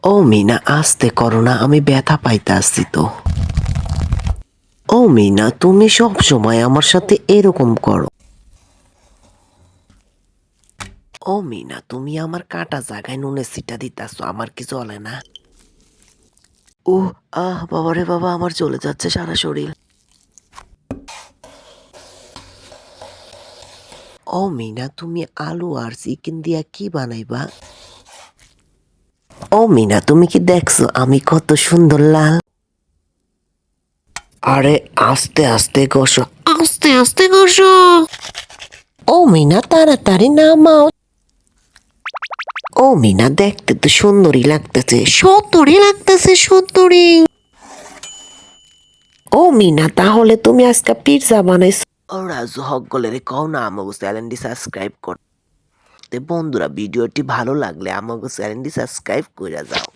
ও মিনা, আস্তে করো না, আমি ব্যথা পাইতে আসছি তো। ও মিনা, তুমি সব সময় আমার সাথে এরকম করো। ও মিনা, তুমি আমার কাটা জায়গায় নুনের ছিটা দিতেছো, আমার কি চলে না? ও বাবারে বাবা, আমার চলে যাচ্ছে সারা শরীর। ও মিনা, তুমি আলু আর চিকেন দিয়া কি বানাইবা? ও মিনা, তুমি কি দেখছো আমি কত সুন্দর লাল? আরে আস্তে আস্তে কষো, আস্তে আস্তে কষো। ও মিনা, তাড়াতাড়ি নামাও। ও মিনা, দেখতে তো সুন্দরী লাগতেছে, সুন্দরী লাগতেছে, সুন্দরী। ও মিনা, তাহলে তুমি আজকে পিৎজা বানাইছো? ও রাজু, সকলেরে কও না আমাকে চ্যানেলটি সাবস্ক্রাইব করতে। বন্ধুরা, ভিডিওটি ভালো লাগলে আমাকে চ্যানেলটি সাবস্ক্রাইব করে যাও।